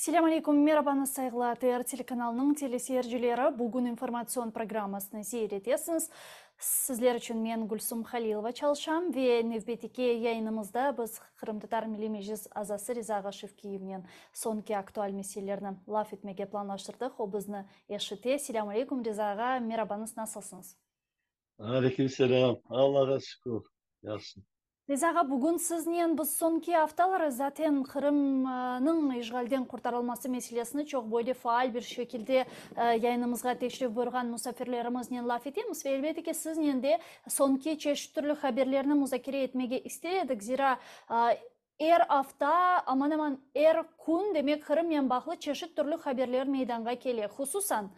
Selam aleyküm, merhaba saygılar TR телеканалының телесерджілері. Бүгін информацион программасыны сейретесіңіз. Sizler için men Gülsüm Halilova çalışam ve növbetiki yayınımızda biz Kırım Tatar Milli Meclis azası Riza Agashevkiyevnen sonki aktual meselelerini laf etmege planlaştırdık. O bizni eşite. Selam aleyküm Riza Aga, merhabanız, nasılsınız? Aleykümselam. Allah'a şükür. Yaxşı. Резаға, бүгін сізнен біз сонки haftaları zaten Kırım'ın işgalden kurtarılması meselesini çok böyle faal bir şekilde yayınımızga teşrif buyurgan musafirlerimizden laf etemiz ve elbette ki siznен de sonki çeşit türlü haberlerini muzakere etmege istedik. Zira er hafta aman aman er kun demek Kırım'yan bağlı çeşit türlü haberler meydanga kele. Hususan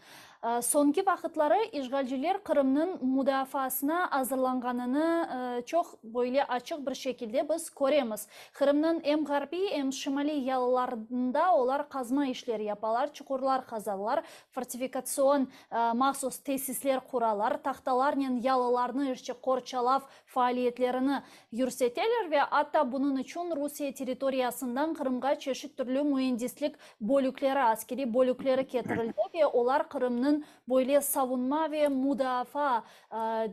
sonki vaxtları işgalciler Kırım'ın müdafasına hazırlanganını çok böyle açık bir şekilde biz göremiz. Kırım'ın hem garbi hem şimali yalılarında olar kazma işleri yapalar, çukurlar kazarlar, fortifikasyon mahsus tesisler kuralar, tahtalarla yalılarını işçi korçalav faaliyetlerini yürüseteler ve hatta bunun için Rusya teritoriyasından Kırım'a çeşit türlü mühendislik bölükleri, askeri bölükleri getirildi ve olar Kırım'ın böyle savunma ve müdafaa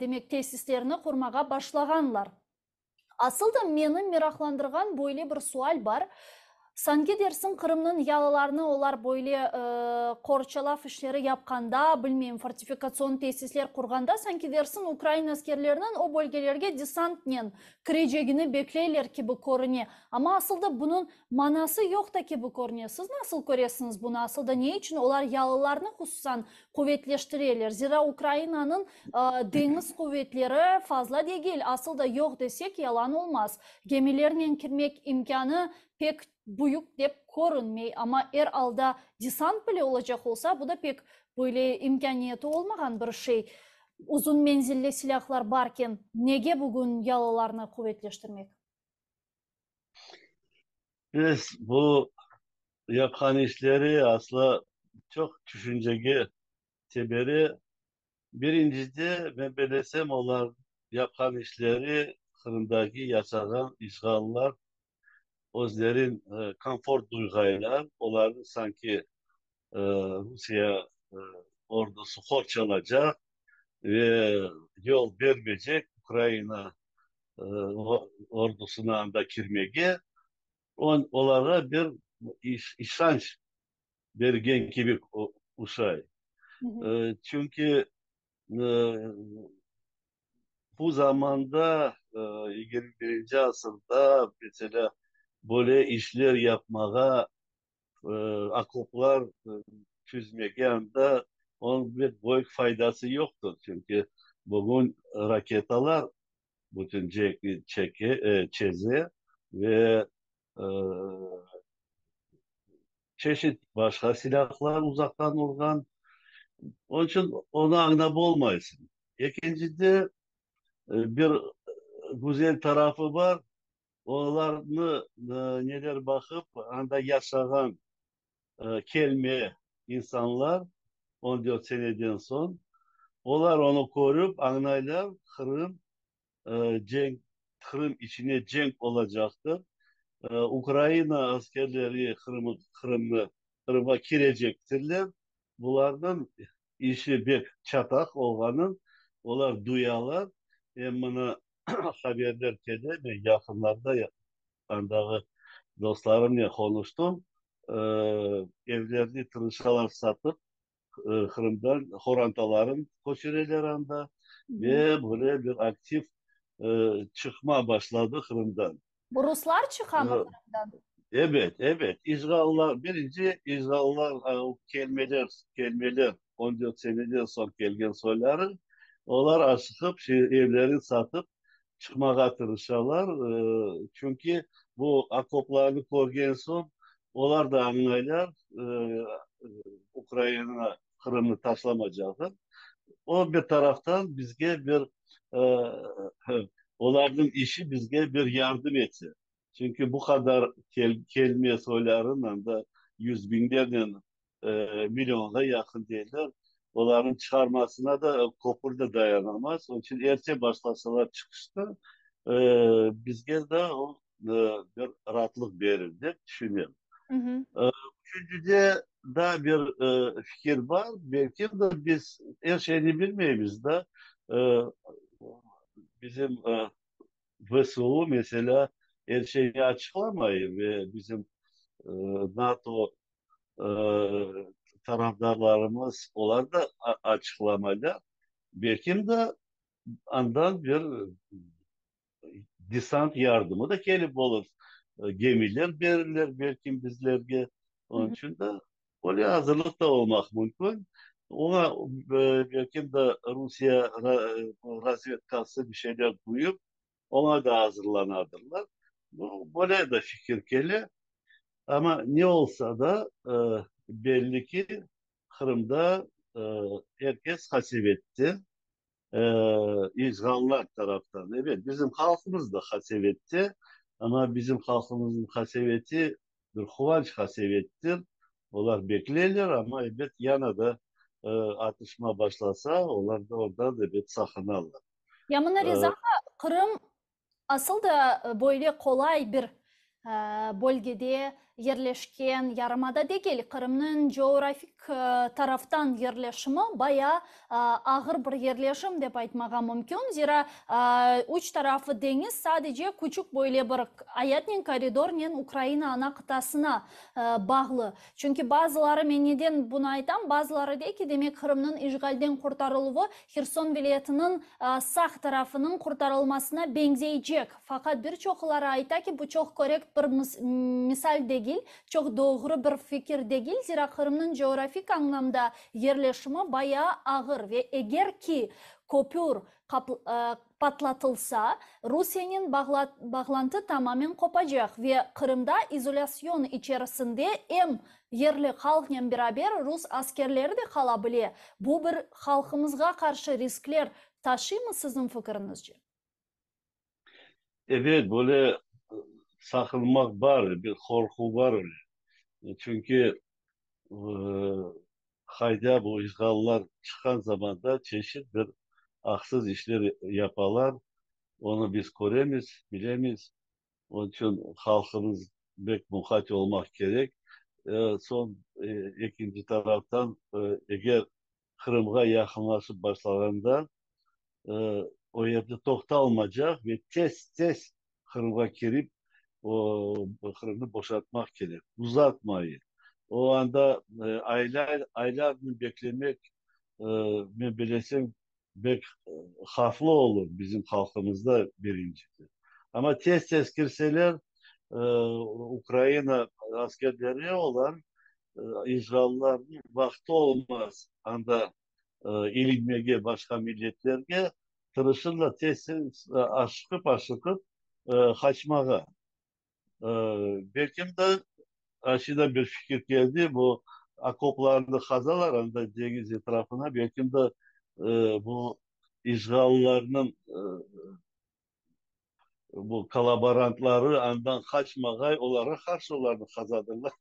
demek tesislerini kurmağa başlaganlar. Asıl da meni meraklandırgan böyle bir sual var. Sanki dersin Kırım'ın yalılarını olar böyle korçalaf işleri yapkanda, bilmeyeyim fortifikasyon tesisler kurganda, sanki dersin Ukrayna askerlerinin o bölgelerge desantnen kireceğini bekleyler ki bu korune. Ama asıl da bunun manası yok da ki bu korune. Siz nasıl görüyorsunuz bunu? Asıl da ne için olar yalılarını hususan kuvvetleştirirler? Zira Ukrayna'nın deniz kuvvetleri fazla değil. Asıl da yok desek yalan olmaz. Gemilerle girmek imkanı pek büyük dep görünmey ama er alda desant bile olacak olsa bu da pek böyle imkaniyeti olmagan bir şey. Uzun menzilli silahlar barken nege bugün yalılarını kuvvetleştirmek? Biz bu yapan işleri asla çok düşünceli teberi. Birincisi ben belesem onlar yapan işleri Kırım'daki yaşanan işgallar özlerin konfor duyguyla onların sanki Rusya e, ordusu korçalacak ve yol vermeyecek Ukrayna ordusuna da girmeye onlara bir işanç bergen gibi uşay. Hı hı. Çünkü e, bu zamanda 21. asırda mesela böyle işler yapmaya e, akoplar çözmeye anda onun bir büyük faydası yoktur. Çünkü bugün raketalar bütün çeze ve e, çeşit başka silahlar uzaktan vurgan. Onun için ona anlap olmayısın. İkincide bir güzel tarafı var. Onlarını neler bakıp anda yaşayan kelme insanlar 14 seneden son onlar onu koruyup anlaylar Kırım içine cenk olacaktır. Ukrayna askerleri Kırım'a girecektirler. Bunlardan işi bir çatak olganın onlar duyalar. Hem bunu haberler kede ve yakınlarda yandağı dostlarımla konuştum. Ee, Evlerini tırışalar satıp Kırım'dan horantaların koşureler anda Hı hı. ve böyle bir aktif çıkma başladı Kırım'dan. Bu Ruslar çıkamı Ee, Kırım'dan. Evet, evet. Birinci İsraillar o kelimeler 14 seneden son gelgen soyları onlar aşıkıp evleri satıp çıkmaya tırışarlar. Çünkü bu akoplarını korgen son onlar da anlaylar Ukrayna Kırım'ı taşlamayacaktır. O bir taraftan bizge bir onların işi bizge bir yardım etse. Çünkü bu kadar kelime soylarından da yüz binlerden milyona yakın değiller. Onların çıkarmasına da kopur da dayanamaz. Onun için erken başlasalar çıkışta e, bizge de o bir rahatlık verir diye düşünüyorum. Hı hı. Bu üçüncüde da bir fikir var. Belki de biz her şeyini bilmeyiz de e, bizim VSU mesela her şeyi açıklamayı ve bizim e, NATO e, taraftarlarımız onlar da açıklamalı. Belki de andan bir desant yardımı da gelip olur. Gemiler verirler belki bizlerge. Hı Onun hı. için de oraya hazırlık da olmak mümkün. Ona belki de Rusya razvedkası bir şeyler duyup ona da hazırlanırlar. Bu böyle de fikir geliyor. Ama ne olsa da belli ki Kırım'da e, herkes hasibetti. İzgallar taraftan. Evet, bizim halkımız da hasevetti. Ama bizim halkımızın haseveti bir huvanç hasevettir. Onlar beklerler ama evet yana da atışma başlasa onlar da oradan evet sakınarlar. Yamına E, Reza, Kırım asıl da böyle kolay bir bölgede yerleşken yarımada değil. Kırım'ın coğrafik taraftan yerleşimi bayağı ağır bir yerleşim dep aytmaga mümkün. Zira uç tarafı deniz sadece küçük böyle bir ayetnin koridornen Ukrayna ana kıtasına bağlı. Çünkü bazıları men neden bunu aytam, bazıları de ki demek Kırım'ın işgalden kurtarılığı Kherson vilayetinin sağ tarafının kurtarılmasına benzeyecek. Fakat birçokları ayta ki bu çok korrekt bir misal değil, çok doğru bir fikir değil. Zira Kırım'ın coğrafik anlamda yerleşimi bayağı ağır ve eğer ki köprü patlatılsa Rusya'nın bağlantı tamamen kopacak ve Kırım'da izolasyon içerisinde hem yerli halkla beraber Rus askerleri de kalabilir. Bu bir halkımızga karşı riskler taşıyor mu sizin fikrinizce? evet böyle sakınmak var, bir korku var öyle. Çünkü e, hayda bu işgallar çıkan zaman da çeşit bir haksız işler yaparlar. Onu biz koremeyiz, bilemeyiz. Onun için halkımız bek muhtaç olmak gerek. Son ikinci taraftan eğer Kırım'a yakınlaşıp başlarında e, o yerde toxtalmayacak ve tez tez Kırım'a girip o Kırım'ı boşaltmak gerek. Uzatmayı. O anda aylar beklemek e, ben bilesem bek haflı olur bizim halkımızda birincisi. Ama tez tez girseler e, Ukrayna askerleri olan İsrail'lerin vakti olmaz. Anda ilinmege başka milletlerge tırışırla tez tez aşıkıp aşıkıp kaçmağa. E, belki de aşıda bir fikir geldi. Bu akoplarında kazalar anda deniz etrafına belki de bu İsraillerinin bu kalabarantları andan kaçmagay olarak karşı onlarını kazadırlar.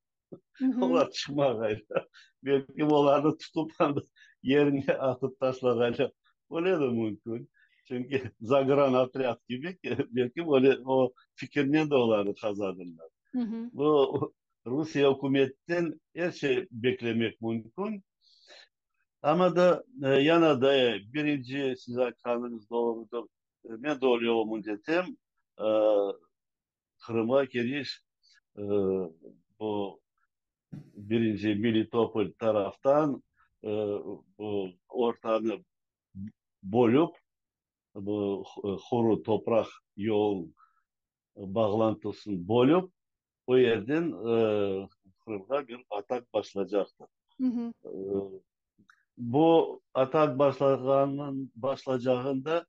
Hı hı. Onlar çıkmagayla. Belki onları tutup anda yerine atıp taşlagayla. Öyle de mümkün. Çünkü Zagran Atriat gibi belki öyle o fikirden de onları kazadırlar. Hı hı. Bu Rusya hükümetten her şey beklemek mümkün. Ama da yana da birinci size kanınız doğrudur. Ben doğru yolumun dedim. E, Kırım'a giriş e, bu birinci Melitopol taraftan e, bu ortanı bölüp bu kuru toprak yol bağlantısını bölüp o yerden Kırım'a bir atak başlayacaktı. Hı hı. E, bu atak başlayacağında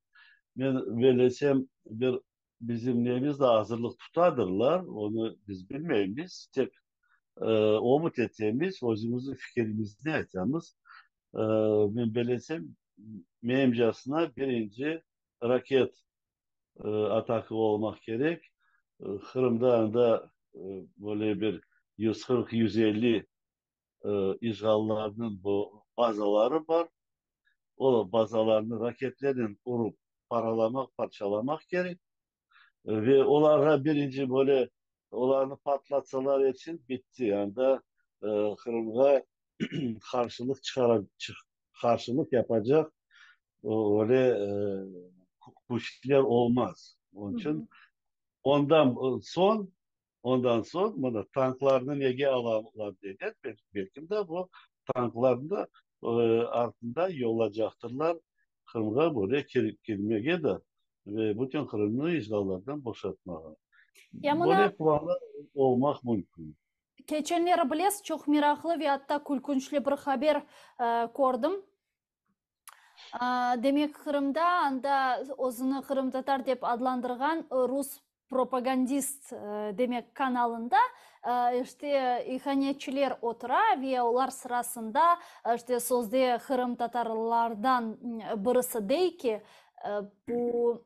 ben versem bir bizim neyimiz de hazırlık tutadırlar. Onu biz bilmeyiz. Tek o mu tetemiz, özümüzün fikrimizde etemiz. Ben belesem memcasına birinci raket atakı olmak gerek. Kırım'da da böyle bir 140-150 işgallarının bu bazaları var. O bazalarını raketlerin vurup paralamak, parçalamak gerek. Ve onlara birinci böyle onları patlatsalar için bitti. Yani da Kırım'a karşılık karşılık yapacak öyle kuşlar olmaz. Onun Hı için hı. ondan ondan son bunu tanklarını nege alanlar dediler. Belki de bu tanklarını da altında yollayacaktırlar. Kırım'a böyle girmeye de ve bütün Kırım'ı işgallerden boşaltmaya. Ya Böyle mına planlar olmak mümkün. keçenleri bilesiz, çok meraklı ve hatta kulkunçlu bir haber gördüm. Demek Kırım'da anda özünü Kırım Tatar dep adlandırgan Rus propagandist demek kanalında işte ihaniyetçiler otura ve onlar sırasında işte sözde Kırım Tatarlardan birisi dey ki bu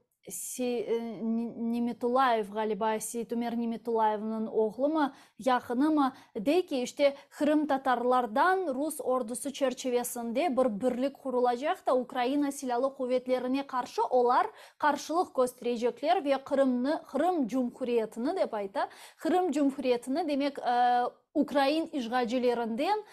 Nimetulayev galiba Ömer Nimetulaev'nin oğlu mu yakını mı dey ki işte Kırım Tatarlardan Rus ordusu çerçevesinde bir birlik kurulacak da Ukrayna silahlı kuvvetlerine karşı onlar karşılık gösterecekler ve Kırım Cumhuriyeti'ni dep ayta. Kırım Cumhuriyeti'ni demek Ukrayna işgalcilerinden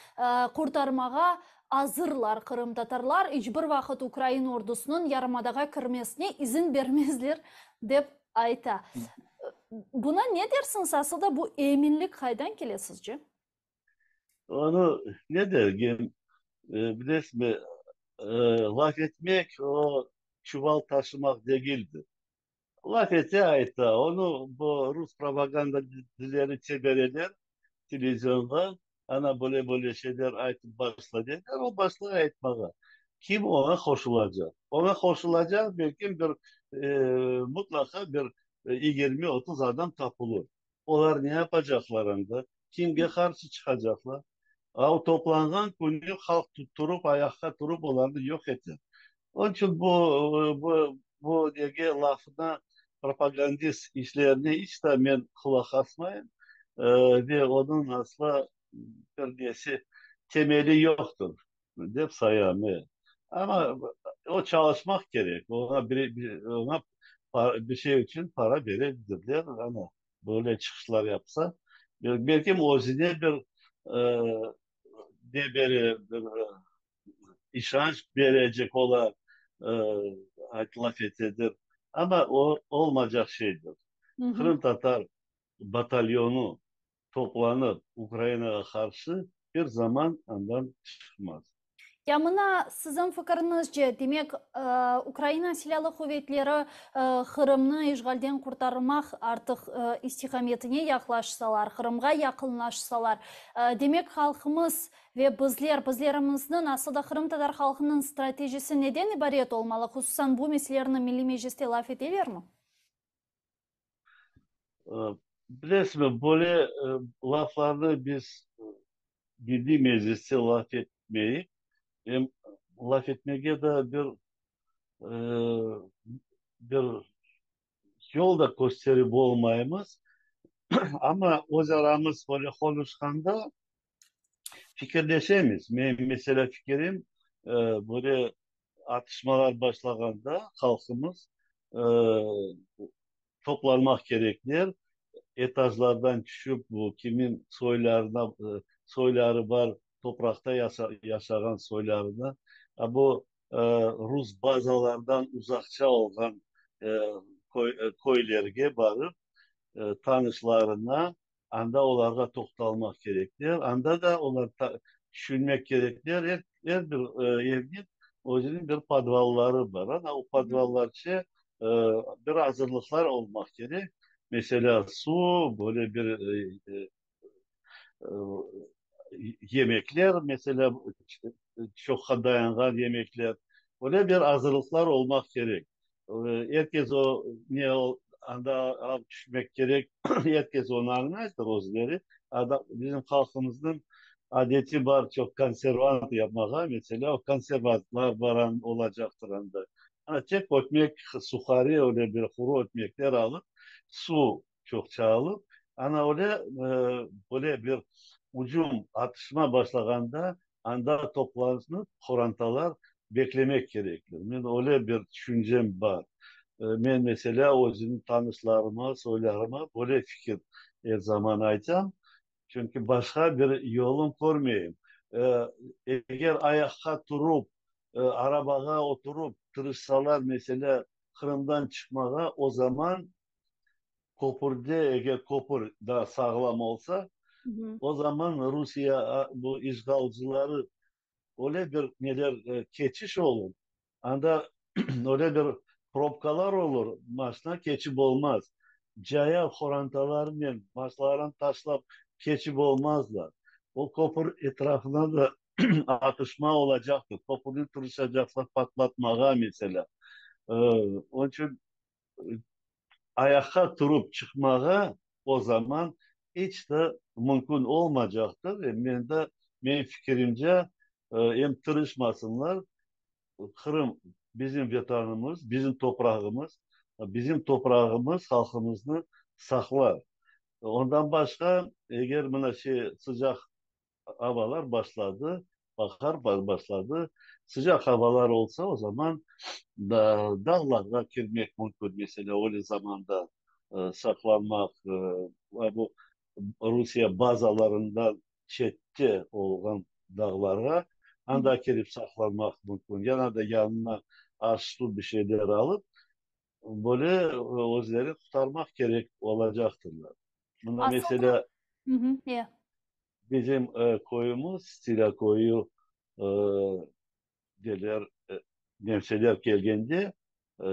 kurtarmağa hazırlar Kırım Tatarlar. Hiçbir vakit Ukrayna ordusunun yarımadaga kirmesine izin vermezler dep ayta. Buna ne dersiniz aslında, bu eminlik kaydan geliyor sizce? Onu ne dergin bilirsin mi? Laf etmek o çuval taşımak değildir. Laf ete ait da onu bu Rus propaganda dizileri çeviriler televizyonda ana böyle böyle şeyler aytıp başladı. O başlığı aytmağa. Kim ona koşulacak? Ona koşulacak belki bir mutlaka bir 20-30 adam tapılır. Onlar ne yapacaklarında? Kimge karşı çıkacaklar? O toplangan günü halk tutturup ayakta durup onları yok etti. Onun için bu dege lafına propagandist işlerine hiç de ben kulak asmayın. Ve onun asla bir diyesi temeli yoktur. Hep sayamı. Ama o çalışmak gerek. Ona bir şey için para verebilirler ama böyle çıkışlar yapsa belki orijinal bir e, bir işanç verecek olan laf etidir. Ama o olmayacak şeydir. Hı hı. Kırım Tatar batalyonu toplanıp Ukrayna'ya karşı bir zaman ondan çıkmaz. Ya mına sizin fikrinizce demek Ukrayna Silahlı Kuvvetleri Kırım'ı işgalden kurtarmak artık istikametine yaklaşsalar, Kırım'a yakınlaşsalar, demek halkımız ve bizlerimizin aslında Kırım Tatar halkının stratejisi neden ibaret olmalı? Hususan bu meselelerini Milli Meclis'te laf edilir mi? E, Resmen böyle laflarını biz Milli Meclis'te laf etmeyi hem laf etmeye de e, bir yolda gösterip olmayımız ama o zaramız böyle konuşkanda fikirleşemiz. Benim mesela fikrim böyle atışmalar başlaganda halkımız e, toplanmak gereklir. Etajlardan düşüp bu kimin soyları var toprakta yaşayan soylarına bu Rus bazalardan uzakça olan koylarga barıp tanışlarına anda onlara toxtalmak gerekir. Anda da onlar düşünmek gerekir. Her bir evin özünün bir podvalları var. Ama o Hı hı. podvallar için bir hazırlıklar olmak gerek. Mesela su, böyle bir e, yemekler, mesela çok dayanan yemekler. Öyle bir hazırlıklar olmak gerek. Herkes o ne o anda alıp düşmek gerek. Herkes onu anlayıştır özleri. Bizim halkımızın adeti var çok konservant yapmaya. Mesela o konservantlar varan olacaktır anda. Hani tek ekmek, suhari öyle bir kuru ekmekler alıp su çok çağılıp ana öyle böyle bir ucum atışma başlaganda anda toplanıp korantalar beklemek gerekir. Ben öyle bir düşüncem var. Ben mesela özümün tanışlarıma, soylarıma böyle fikir her zaman aytam. Çünkü başka bir yolun görmeyeyim. Ee, Eğer ayakta durup, arabaya oturup tırışsalar mesela Kırım'dan çıkmaya o zaman Kopur'da eğer Kopur da sağlam olsa Hı hı. o zaman Rusya bu işgalcileri öyle bir geçiş olur. Anda öyle bir propkalar olur. Maçına geçip olmaz. Caya horantalarla maçların taşlap geçip olmazlar. O kopur etrafında da atışma olacaktır. Kopuru tırışacaklar patlatmağa mesela. Onun için ayakta durup çıkmağa o zaman hiç de mümkün olmayacaktır. Benim fikrimce hem tırışmasınlar. Kırım bizim vatanımız, bizim toprağımız, bizim toprağımız halkımızı saklar. Ondan başka eğer buna sıcak havalar başladı, başladı. Sıcak havalar olsa o zaman dağlara girmek mümkün mesela öyle zamanda saklanmak ve bu Rusya bazalarından çekti olan dağlara Hı hı. anda girip saklanmak mümkün. Yana da yanına ağaçlı bir şeyler alıp böyle özleri kurtarmak gerek olacaktırlar. Buna Aslında mesela hı hı. Yeah. bizim koyumuz Stila koyu e, derler nemseler gelgende e,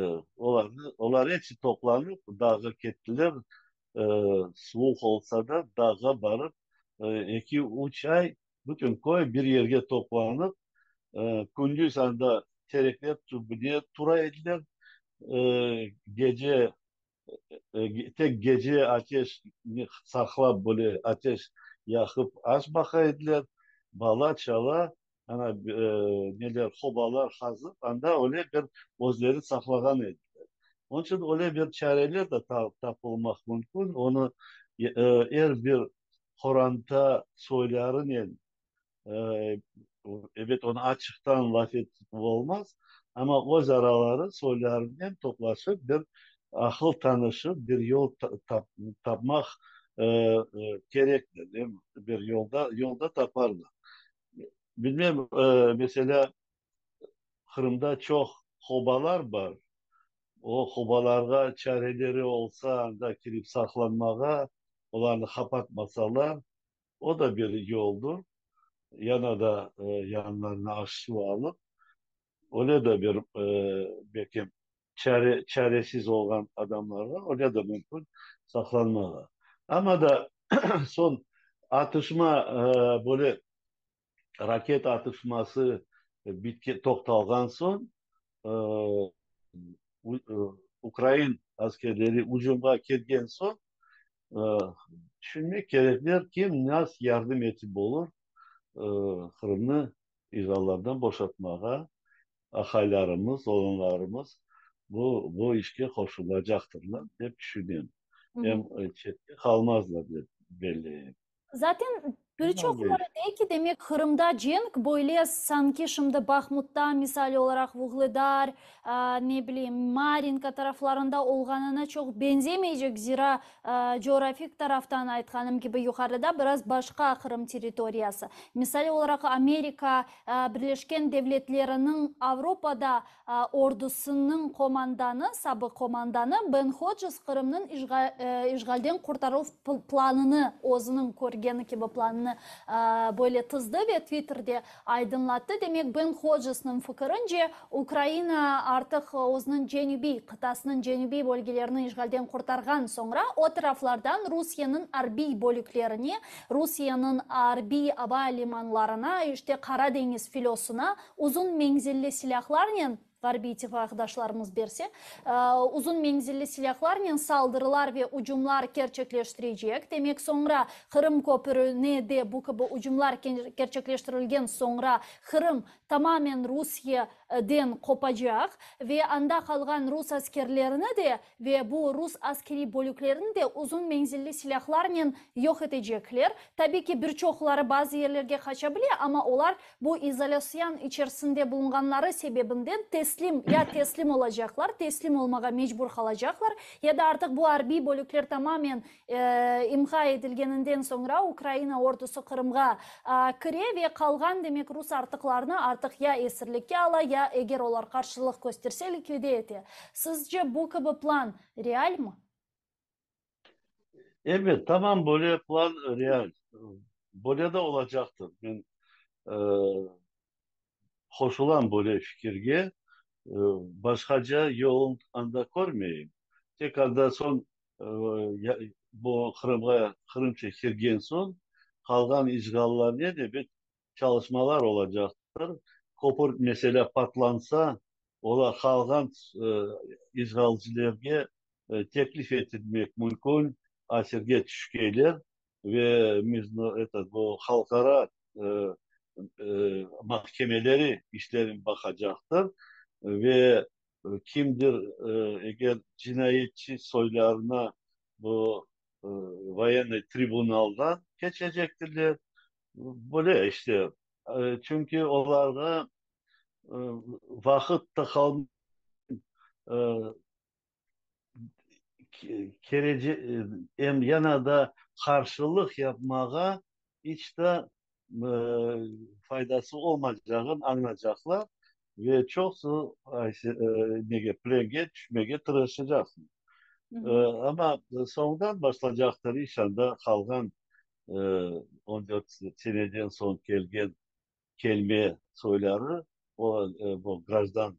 onlar hepsi toplanıp dağa gittiler. E, Soğuk olsa da dağa varıp 2-3 ay bütün koy bir yere toplanıp gündüz anda terekler diye tura edilir. Gece tek gece ateş saklap böyle ateş yakıp aç bakaydılar. Bala çala ana neler hobalar hazır anda öyle bir özleri saklagan idi. Onun için öyle bir çareler de tapılmak mümkün. Onu eğer bir Kur'an'da söylerin ee, evet onu açıktan laf etmek olmaz. Ama o zararları söylerken toplaşıp bir akıl tanışı, bir yol tapmak gerekli değil mi? Bir yolda taparlar. Bilmem mesela Kırım'da çok hobalar var. O hobalarga çareleri olsa da girip saklanmağa, onları kapatmasalar o da bir yoldur. Yana da yanlarına aşçı alıp öyle de bir belki çaresiz olan adamlarla öyle de mümkün saklanmalar. Ama da son atışma böyle raket atışması bitki toktalgan son e, Ukrayna askerleri ucuma kelgen son e, düşünmek gerekir ki nasıl yardım etip olur e, Kırım'ı İranlardan boşaltmaya ahaylarımız, oğlanlarımız bu işe koşulacaktırlar diye düşünüyorum. Hı hı. Hem çetki kalmazlar diye belli. Zaten birçokları Herhalde değil ki demek Kırım'da cenk böyle sanki şimdi Bahmut'ta misali olarak Vuhledar, ne bileyim Marinka taraflarında olganına çok benzemeyecek. Zira coğrafik taraftan aytkanım gibi yukarıda biraz başka Kırım teritoriyası. Misali olarak Amerika Birleşken Devletleri'nin Avrupa'da ordusunun komandanı, sabık komandanı Ben Hodges Kırım'ın işgalden kurtarу planını, o'zining ko'rgani gibi planını böyle tızdı ve Twitter'da aydınlattı. Demek Ben Hodges'nin fikrince Ukrayna artık o'zining janubiy qit'asining janubiy bölgelerini işgalden kurtargan sonra o taraflardan Rusya'nın harbiy bölüklerini, Rusya'nın harbiy hava limanlarına, işte Karadeniz filosuna uzun menzilli silahlarla Garbi ittifakdaşlarımız berse, uzun menzilli silahlarla saldırılar ve ucumlar gerçekleştirecek. Demek sonra Kırım Köprü'ne de bu gibi ucumlar gerçekleştirilgen sonra Kırım tamamen Rusya'dan kopacak ve anda kalan Rus askerlerini de ve bu Rus askeri bölüklerini de uzun menzilli silahlarla yok edecekler. Tabii ki birçokları bazı yerlerge kaçabiliyor ama onlar bu izolasyon içerisinde bulunganları sebebinden teslim olacaklar, teslim olmağa mecbur kalacaklar ya da artık bu harbi bölükler tamamen imha edilgeninden sonra Ukrayna ordusu Kırım'a kire ve kalgan demek Rus artıklarını artık ya esirlikке ala ya eğer olar karşılık gösterse likvide ete. Sizce bu gibi plan real mi? Evet, tamam, böyle plan real. Böyle de olacaktır. Ben e, hoşulan böyle fikirge başkaca yolun anda görmeyeyim. Tekrarda son e, bu Kırım çekirgen son kalgan işgallar ne de bir çalışmalar olacaktır. Kopur mesela patlansa ola kalgan işgalcilerge teklif edilmek mümkün. Asirge düşkeyler ve bu halkara mahkemeleri işlerin bakacaktır ve kimdir eğer cinayetçi soylarına bu Vayane tribunaldan geçecektirler. Böyle işte çünkü onlarda e, vakit da kerece em yana da karşılık yapmaya hiç de e, faydası olmayacağını anlayacaklar ve çoksu nege plenge düşmeye tırışacaksın. Hı hı. Ama sonradan başlayacaktır inşallah kalgan e, 14 seneden son gelgen kelime soyları bu gazdan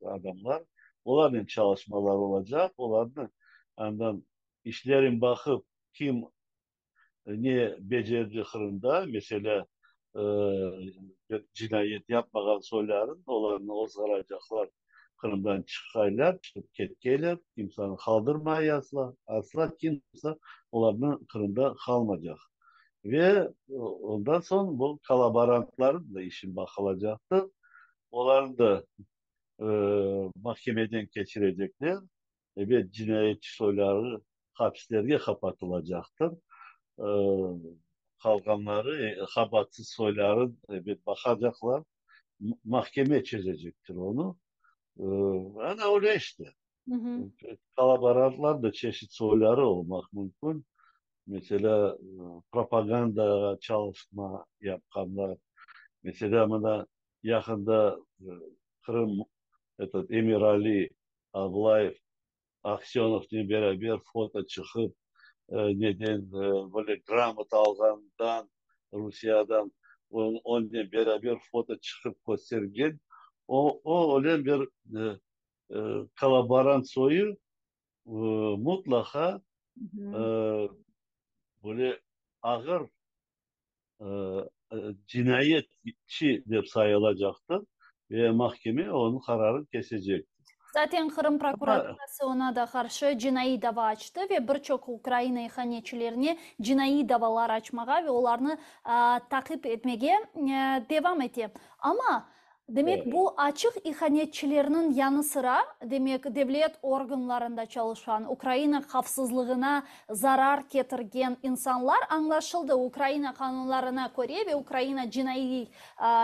adamlar onların çalışmalar olacak. Onların yandan işlerin bakıp kim ne becerdiği kırında mesela cinayet yapmayan soyların onlarını ozgaracaklar. Kırımdan çıkaylar, çıkıp ketkeyler, kimsenin kaldırmaya asla kimse onların kırımda kalmayacak. Ve ondan sonra bu kalabarantların da işin bakılacaktır. Onların da e, mahkemeden geçirecekler ve cinayetçi soyları hapislerine kapatılacaktır. E, Kalkanları, habatsız soyların bir bakacaklar, mahkeme çözecektir onu. Yani öyle işte. Hı hı. Kalabarantlar da çeşit soyları olmak mümkün. Mesela propaganda çalışma yapanlar, mesela bana yakında Kırım Emir Ali Ablayev Aksyonev'le beraber foto çıkıp neden böyle gramot algandan Rusya'dan onunla beraber foto çıkıp göstergen o öyle bir kalabaran soyu mutlaka Hı e, hı. böyle ağır e, cinayetçi de sayılacaktır ve mahkeme onun kararını kesecek. Zaten Kırım Ama prokuraturası ona da karşı cinayi dava açtı ve birçok Ukrayna ihanetçilerine cinayi davalar açmağa ve onlarını takip etmeye devam etti. Ama demek evet, bu açık ihanetçilerinin yanı sıra demek devlet organlarında çalışan Ukrayna hafızlığına zarar getirgen insanlar anlaşıldı. Ukrayna kanunlarına göre ve Ukrayna cinayi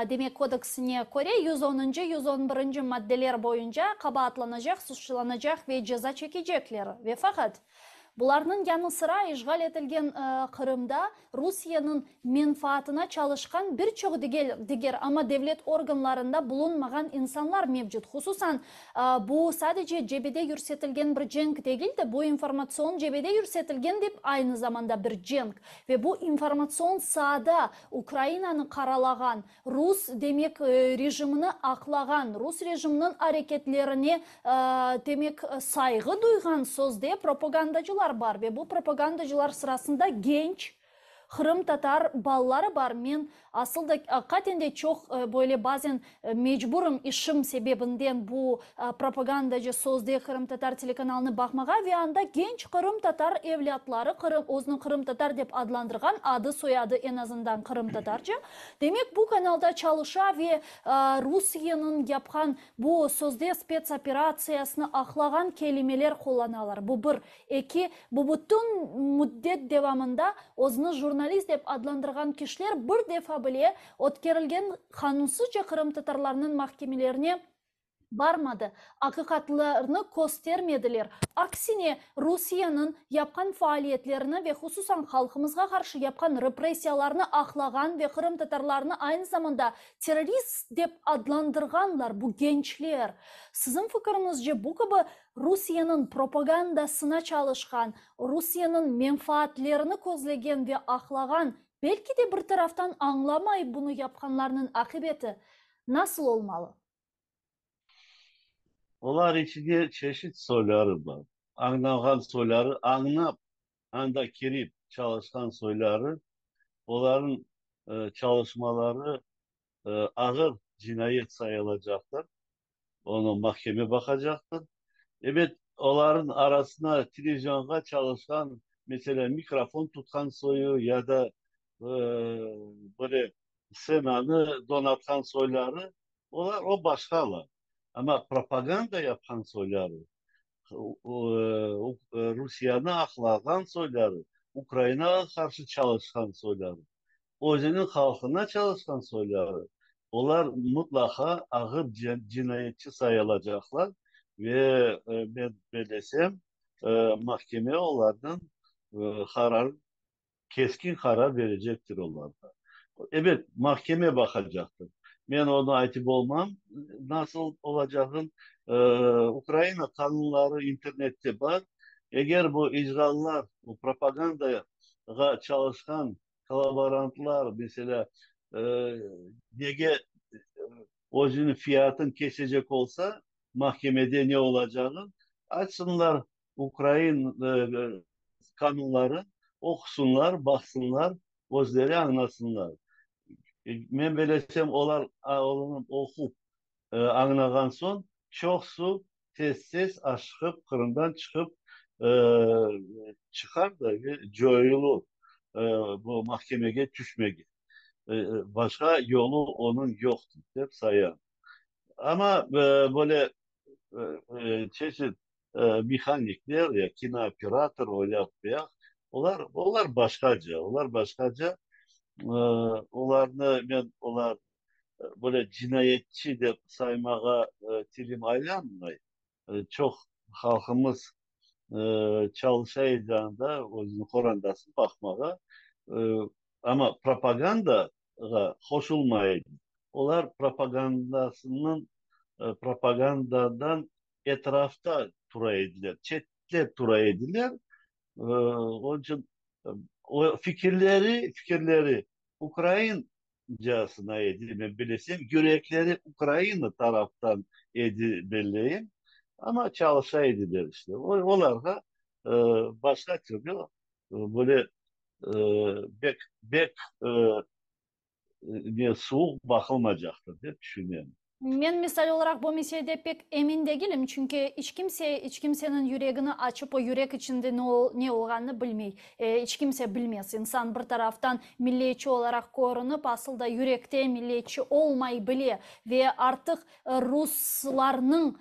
demek kodeksine göre 110. 111. maddeler boyunca kabahatlanacak, suçlanacak ve ceza çekecekler. Ve fakat bularının yanı sıra işgal edilen Kırım'da Rusya'nın menfaatına çalışkan birçok diğer ama devlet organlarında bulunmayan insanlar mevcut. Hususan bu sadece cebede yürütülgen bir cenk değil de bu informasyon cebede yürütülgen de aynı zamanda bir cenk. Ve bu informasyon sahada Ukrayna'nı karalagan, Rus demek rejimini aklagan, Rus rejiminin hareketlerine demek saygı duygan sözde propagandacılar var ve bu propagandacılar sırasında genç Kırım Tatar balları var. Men asıl da hakikaten çok böyle bazen mecburum işim sebebinden bu propagandacı sözde Kırım Tatar telekanalını bakmağa ve anda genç Kırım Tatar evlatları özünü Kırım Tatar dep adlandırgan adı soyadı en azından Kırım Tatarca. Demek bu kanalda çalışa ve Rusya'nın yapkan bu sözde spetsoperasyasını aklagan kelimeler kullanalar. Bu bir. Eki bu bütün müddet devamında özünü jurnalist dep adlandırgan kişiler bir defa bile ötkerilgen kanunsuca Kırım Tatarlarının mahkemelerine barmadı. Hakikatlarını göstermediler. Aksine Rusya'nın yapkan faaliyetlerini ve hususan halkımızga karşı yapkan represiyalarını aklagan ve Kırım Tatarlarını aynı zamanda terörist dep adlandırganlar bu gençler. Sizin fikrinizce bu gibi Rusya'nın propagandasına çalışkan, Rusya'nın menfaatlerini közlegen ve aklagan, belki de bir taraftan anlamay bunu yapkanlarının akıbeti nasıl olmalı? Onlar içinde çeşit soyları var. Anlayan soyları, anlap, anda kirip çalışkan soyları, onların çalışmaları ağır cinayet sayılacaktır. Onu mahkeme bakacaktır. Evet, onların arasında televizyonda çalışkan, mesela mikrofon tutkan soyu ya da böyle senanı donatan soyları, o başkalar. Ama propaganda yapan soyları, Rusya'nın akladan soyları, Ukrayna'ya karşı çalışkan soyları, Oje'nin halkına çalışkan soyları. Onlar mutlaka ağır cinayetçi sayılacaklar ve ben desem mahkeme onlardan karar, keskin karar verecektir onlarda. Evet, mahkeme bakacaktır. Ben onu aytıp olmam. Nasıl olacağın Ukrayna kanunları internette var. Eğer bu icrallar, bu propaganda çalışkan kolaborantlar mesela e, DG ojinin fiyatını kesecek olsa mahkemede ne olacağını açsınlar Ukrayna kanunları okusunlar, baksınlar, gözleri anlasınlar. Men belesem olar olanın okup anlagan son çok su tez aşıkıp kırından çıkıp e, çıkar da joyulu bu mahkemeye düşmegi. Başka yolu onun yoktu hep sayan. Ama böyle çeşit mekanikler ya kino operatör oylap ya onlar başkaca. Onlar başkaca. Onlarını ben böyle cinayetçi de saymağa tilim aylanmay. Çok halkımız çalışayacağında o yüzden korandasın bakmağa. E, Ama propaganda koşulmaydı. Onlar propagandadan etrafta tura ediler. Çetle tura ediler. Onun için o fikirleri Ukrayncasına edilme bilesim, yürekleri Ukrayna taraftan edilmeliyim. Ama çalışaydılar işte. Onlar da e, başka türlü böyle e, bek soğuk bakılmayacaktır diye düşünüyorum. Men misal olarak bu meselede pek emin değilim çünkü hiç kimsenin yüreğini açıp o yürek içinde ne olganını bilmey. Hiç kimse bilmez. İnsan bir taraftan milliyetçi olarak korunup aslında yürekte milliyetçi olmayı bile ve artık Ruslarının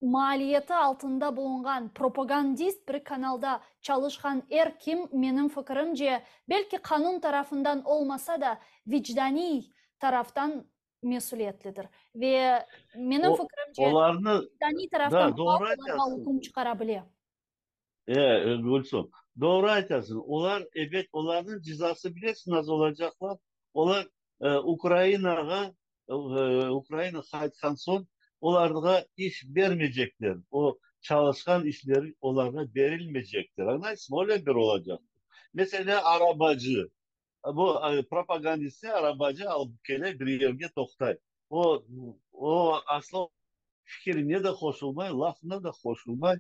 maliyeti altında bulungan propagandist bir kanalda çalışkan kim benim fikrimce belki kanun tarafından olmasa da vicdani taraftan mesuliyetlidir. Ve benim fikrimce Olarını vicdani taraftan da doğru halk onlarga aytasın. hukum çıkarabiliyor. Gülsüm. Doğru aytasın. Evet, onların cezası bilesin az olacaklar. Onlar Ukrayna kayıttan son onlara iş vermeyecekler. O çalışkan işleri onlara verilmeyecektir. Anlarsın? Öyle bir olacak. Mesela arabacı. Bu propagandisti arabacı alıp gele bir yerge toktay. O o asla fikrine de koşulmay, lafına da koşulmay,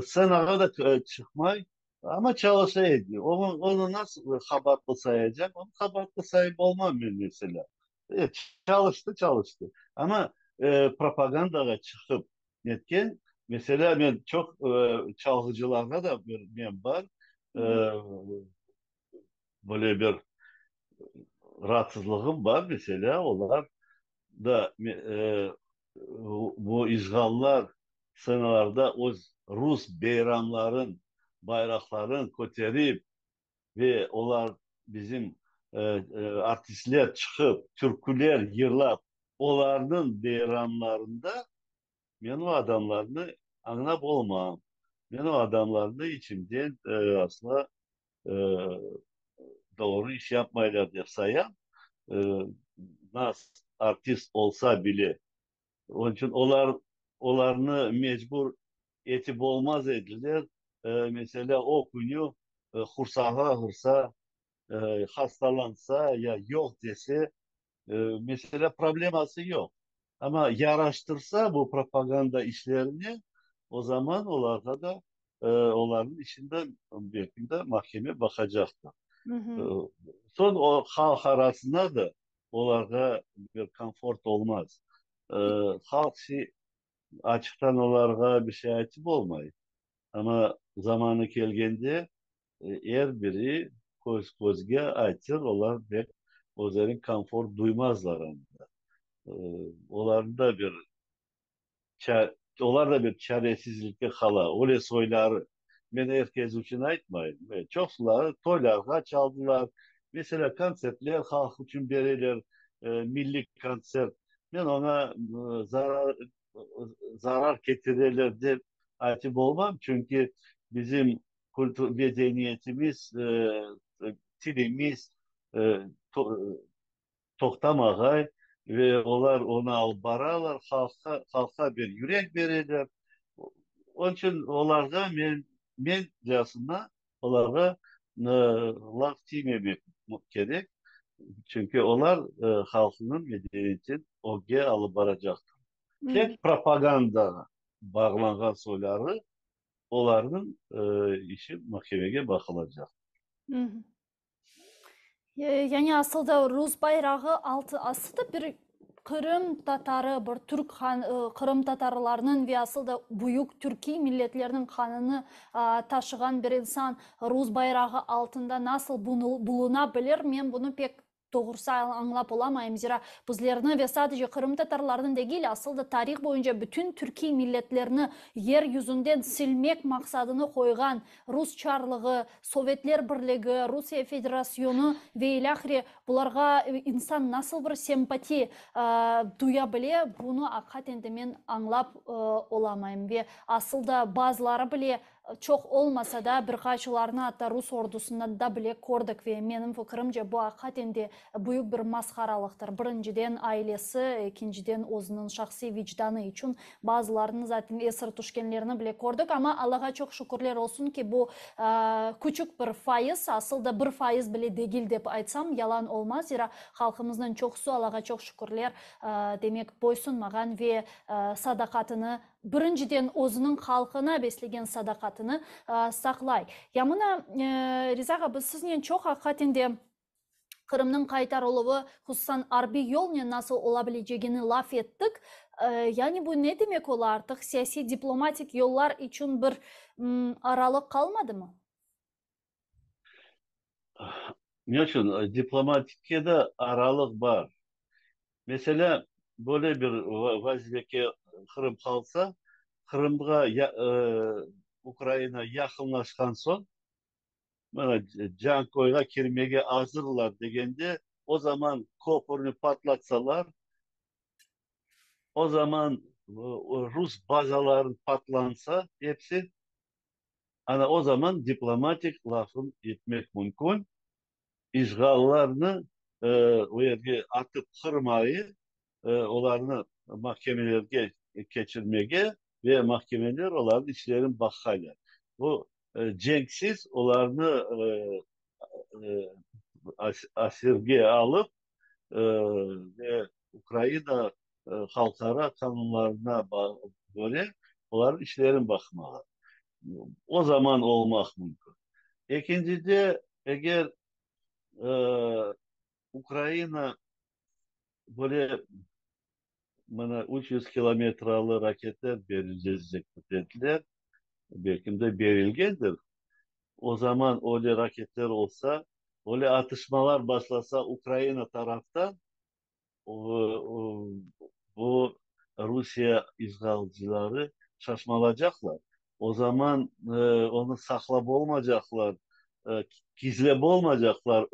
sanağa da çıkmay ama çalışaydı. Onu nasıl kabartlı sayacak? Onu kabartlı sayıp olmam ben mesela. Çalıştı. Ama propagandaya çıkıp netken mesela ben çok çalgıcılarda da ben var. Hı E, hı. Böyle bir rahatsızlığım var mesela. Onlar da bu işgallar sınırlarda o Rus bayrakların koterip ve onlar bizim artistler çıkıp, türküler yırlap, onların beyramlarında men o adamlarını anlap olmam. Men o adamlarını içimden aslında e, doğru iş yapmayla diye sayan e, nas artist olsa bile. Onun için onlarını mecbur etip olmaz edilir. Mesela o günü hursaha hırsa hastalansa ya yok dese mesela probleması yok. Ama yaraştırsa bu propaganda işlerini o zaman onlarda da onların içinden belki de mahkeme bakacaktır. Hı E, hı. son o halk arasında da onlarda bir konfort olmaz. E, halk açıktan onlara bir şey aytip olmayı. Ama zamanı gelgende her biri koz kozga aytır, olar pek özlerin konfor duymazlar. E, onların da bir onlar da bir çaresizlikte kala. Öyle soyları ben herkes için aytmayın. Çoksuları toylarga çaldılar. Mesela konsertler halk için verilir. Milli konser. Ben ona zarar getirirler de aytıp olmam. Çünkü bizim kültür medeniyetimiz, tilimiz, e, to- Toktamagay ve onlar onu al baralar halka bir yürek verirler. Onun için onlarda men aslında onlara laf dememek gerek. Çünkü onlar halkının medeniyetin oge alıp baracaktır. Hı hı. Tek propaganda bağlanan soyları onların işi mahkemeye bakılacak. Hı hı. Yani aslında Rus bayrağı altı aslında bir Kırım Tatarı, bir Türk Kırım Tatarlarının ve aslında büyük Türkiye milletlerinin kanını taşıyan bir insan Rus bayrağı altında nasıl bulunabilir? Men bunu pek doğrusu anlap olamayım. Zira bizlerini ve sadece Kırım Tatarlarının değil aslında tarih boyunca bütün Türkiye milletlerini yeryüzünden silmek maksadını koygan Rus Çarlığı, Sovetler Birliği, Rusya Federasyonu ve ilahire bularga insan nasıl bir sempati duyabilir bunu hakikaten de men anlap olamayım ve aslında bazıları bile çok olmasa da birkaçlarını hatta Rus ordusundan da bile korduk ve benim fikrimce bu hakikaten de büyük bir maskaralıktır. Birinciden ailesi, ikinciden o'zining şahsi vicdanı için bazılarını zaten esir düşkenlerini bile korduk ama Allah'a çok şükürler olsun ki bu küçük bir faiz aslında bir faiz bile değil dep aytsam yalan olmaz. Zira halkımızın çoksu Allah'a çok şükürler demek boysunmagan ve sadakatini birinciden o'zining halkına beslegen sadakatini saklay. Ya buna Riza abi sizden çok hakikaten de Kırım'ın kaytarılığı hususan harbi yolla nasıl olabileceğini laf ettik. Yani bu ne demek ola artık? Siyasi diplomatik yollar için bir aralık kalmadı mı? Niçin? Diplomatikte de aralık var. Mesela böyle bir vaziyete Kırım kalsa, Kırım'a Ukrayna yakınlaşkan son, bana can koyga kirmege hazırlar degende, o zaman Kopor'unu patlatsalar, o zaman o Rus bazaların patlansa hepsi, ana o zaman diplomatik lafın etmek mümkün. İşgallarını o yerge atıp kırmayı onlarını mahkemelerge geçirmege ve mahkemeler onların işlerin bakayla. Bu cenksiz onlarını asirge alıp ve Ukrayna halkara kanunlarına göre onların işlerin bakmalı. O zaman olmak mümkün. İkincide eğer e, Ukrayna böyle bana 300 kilometreli raketler verilecek dediler. Belki de verilgendir. O zaman öyle raketler olsa, öyle atışmalar başlasa Ukrayna taraftan o, bu Rusya işgalcileri şaşmalacaklar. O zaman onu saklap olmayacaklar. gizleme olmayacaklar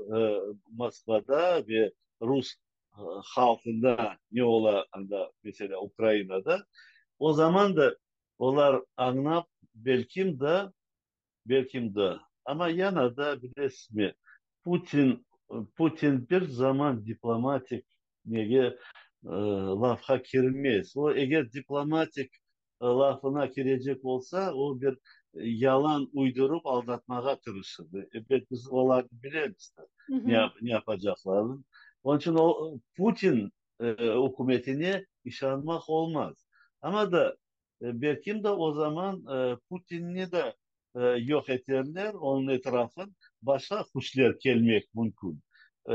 Moskova'da ve Rus halkında ne ola da mesela Ukrayna'da. O zaman da onlar anlap belki de ama yana da bir resmi Putin bir zaman diplomatik nege lafha girmez. O eğer diplomatik lafına girecek olsa o bir yalan uydurup aldatmaya tırışırdı. Biz olar biliriz de Hı hı. ne yapacaklarını. Onun için o Putin hükümetine işanmak olmaz. Ama da belki de o zaman Putin'i de yok ederler. Onun etrafın başka kuşlar gelmek mümkün. E,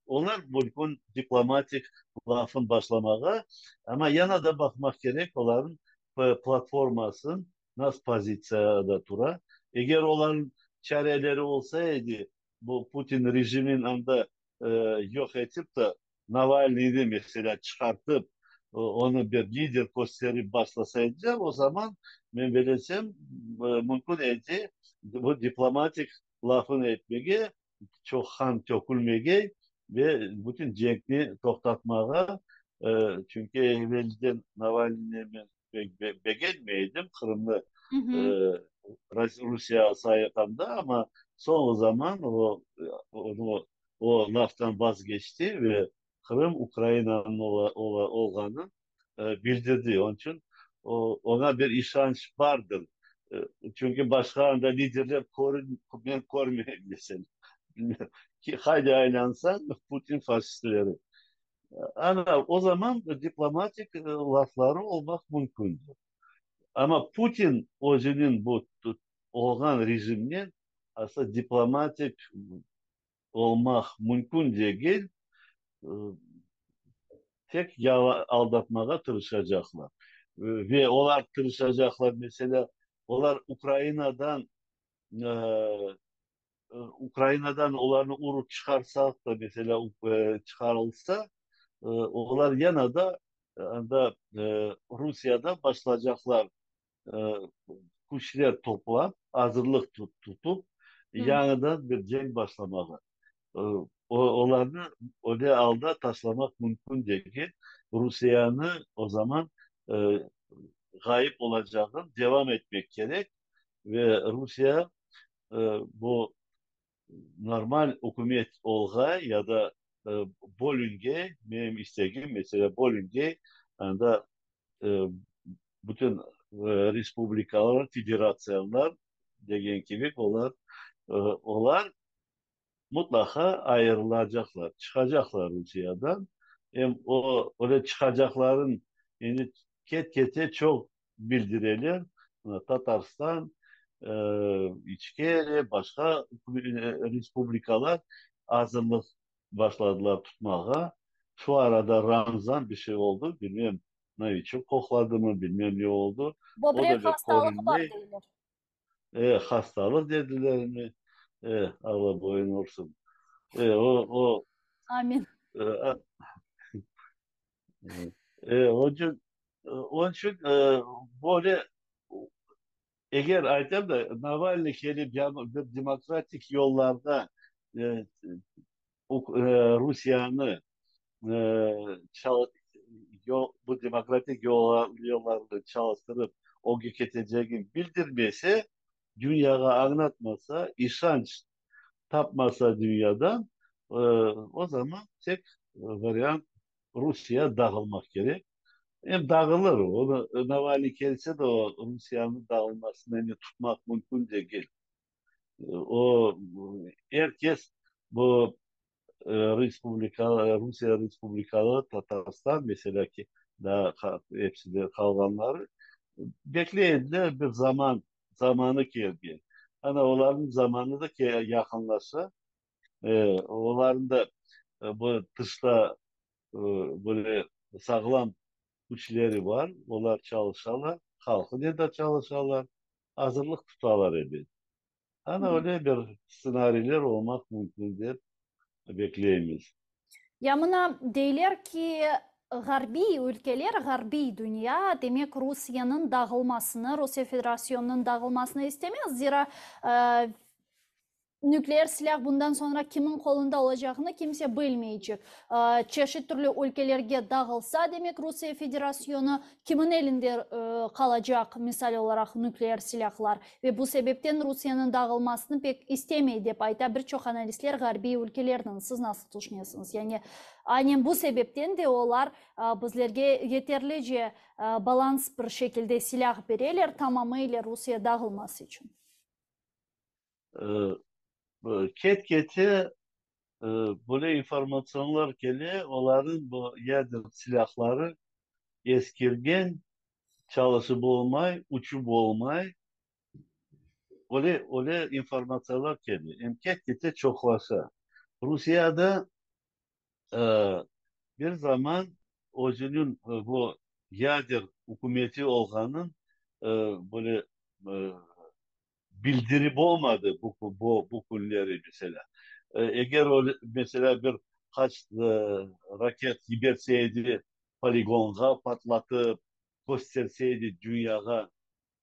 onlar mümkün diplomatik lafın başlamağa ama yana da bakmak gerek onların platformasın nasıl pozisyonda dura. Eğer onların çareleri olsaydı bu Putin rejimin anda e, yok edip de Navalny'yi mesela çıkartıp onu bir lider gösterip başlasaydı o zaman ben vereceğim mümkün edi bu diplomatik lafını etmeye çok kan tökülmeye ve bütün cenkni toktatmaya çünkü evvelden Navalny'e beğenmeydim Kırım'ı Hı e, hı. Rusya sayesinde ama son zaman onu o laftan vazgeçti ve Kırım Ukrayna'nın olganı bildirdi. Onun için ona bir işanç vardır. Çünkü başka anda liderler ben korumuyorum mesela. Ki haydi aylansan Putin faşistleri. Ama o zaman diplomatik lafları olmak mümkün. Ama Putin özünün bu olgan rejiminin aslında diplomatik olmak mümkün değil. E, tek aldatmaya tırışacaklar. Ve onlar tırışacaklar mesela onlar Ukrayna'dan onları uğrup çıkarsak da mesela çıkarılsa onlar yana da Rusya'da başlayacaklar e, kuşlar toplayıp hazırlık tutup Hı. yanından bir cenk başlamalı. Onları oraya alda taşlamak mümkün değil. Rusya'nı o zaman e, gayip olacağını devam etmek gerek ve Rusya e, bu normal hükümet olga ya da e, bölünge benim isteğim mesela bölünge da e, bütün respublikalar, federasyonlar degen gibi onlar mutlaka ayrılacaklar, çıkacaklar Rusya'dan. Hem oraya çıkacakların yani kete çok bildirelim. Tatarstan, İçkeri, başka respublikalar hazırlık başladılar tutmaya. Şu arada Ramazan bir şey oldu. Bilmiyorum ne için kokladı mı bilmiyorum ne oldu. O Böbrek da bir hastalığı var korunma deyler. hastalık dediler mi? Allah boyun olsun. O Amin. e, onun için böyle eğer aytem da Navalny gelip bir demokratik yollarda e, Rusya'nı e, çal, bu demokratik yollarda çalıştırıp o geçeceğini bildirmese dünyaya anlatmasa işanç tapmasa dünyadan o zaman tek varyant Rusya dağılmak gerek. Hem dağılır o. Onu Navalny gelse de o Rusya'nın dağılmasını yani tutmak mümkün değil. O herkes bu Rusya Respublikalı Tatarstan mesela ki daha hepsi de kalganları bekleyediler bir zamanı geldi. Hani onların zamanı da ki yakınlaşsa onların da bu dışta böyle sağlam güçleri var. Onlar çalışarlar. Halkı ne de çalışarlar. Hazırlık tutarlar edi. Hani öyle bir senaryolar olmak mümkündür. Bekleyemeyiz. Yamına deyler ki Garbi ülkeler, Garbi dünya demek Rusya'nın dağılmasını, Rusya Federasyonu'nun dağılmasını istemez. Zira Nükleer silah bundan sonra kimin kolunda olacağını kimse bilmeyecek. Çeşitli türlü ülkelerge dağılsa demek Rusya Federasyonu kimin elinde kalacak misal olarak nükleer silahlar ve bu sebepten Rusya'nın dağılmasını pek istemeydi dep ayta birçok analistler garbi ülkelerden. Siz nasıl düşünüyorsunuz? Yani aynen bu sebepten de onlar bizlerge yeterlice balans bir şekilde silah verirler tamamıyla Rusya dağılması için. Ketketi böyle informasyonlar geliyor. Onların bu yerdir silahları eskirgen, çalışıp olmay, uçup olmay. Öyle informasyonlar geliyor. Hem ketketi çoklaşa. Rusya'da e, bir zaman özünün bu yadır hükümeti olganın böyle e, bildirip olmadı bu günleri mesela. Eğer o mesela bir kaç raket giderseydi poligonga patlatıp gösterseydi dünyaya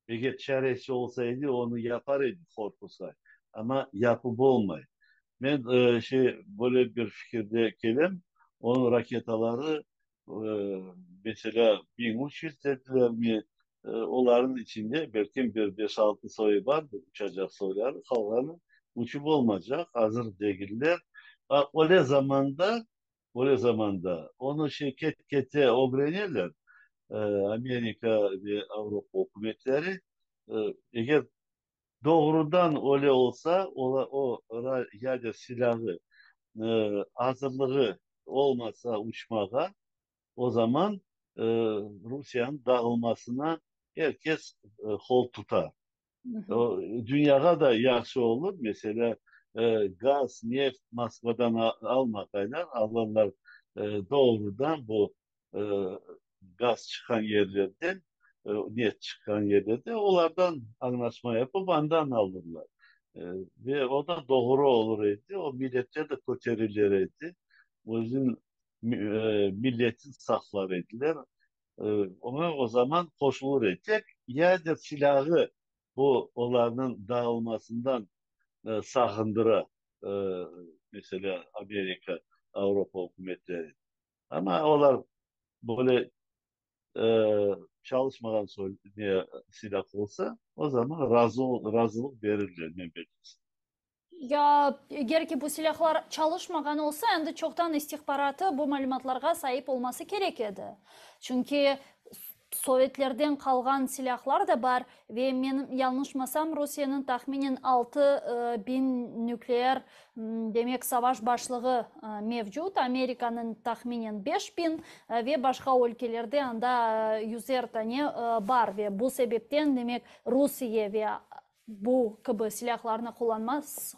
eğer çaresi olsaydı onu yapar idi korkusay. Ama yapıp olmay. Ben böyle bir fikirde kelim. Onun raketaları e, mesela 1300 dediler mi? Onların içinde belki bir 5-6 soyu var. Uçacak soyları. Kalanı uçup olmayacak. Hazır değiller. O zamanda onu şirket kete öğrenirler. Amerika ve Avrupa hükümetleri e, eğer doğrudan öyle olsa yani silahı hazırlığı olmasa uçmaya o zaman Rusya'nın dağılmasına herkes kol tutar. Dünyaya da yaxşı olur. Mesela gaz, neft Moskva'dan almakayla alırlar e, doğrudan bu e, gaz çıkan yerlerden, neft çıkan yerlerde onlardan anlaşma yapıp ondan alırlar. E, Ve o da doğru olur idi. O milletçe de kötülüler idi. O yüzden milletin saklar ediler. Ona o zaman koşulur edecek. Ya da silahı bu onların dağılmasından sakındıra e, mesela Amerika, Avrupa hükümetleri. Ama onlar böyle çalışmadan sonra silah olsa o zaman razılık verirler memleket. Ya eğer ki bu silahlar çalışmagan olsa endi çoktan istihbaratı bu malumatlarga sahip olması gerek edi. Çünkü Sovyetlerden kalgan silahlar da var ve men yanlışmasam Rusya'nın tahminen 6.000 nükleer demek savaş başlığı mevcut. Amerika'nın tahminen 5.000 ve başka ülkelerde anda 100'er tane var ve bu sebepten demek Rusya ve bu gibi silahlarını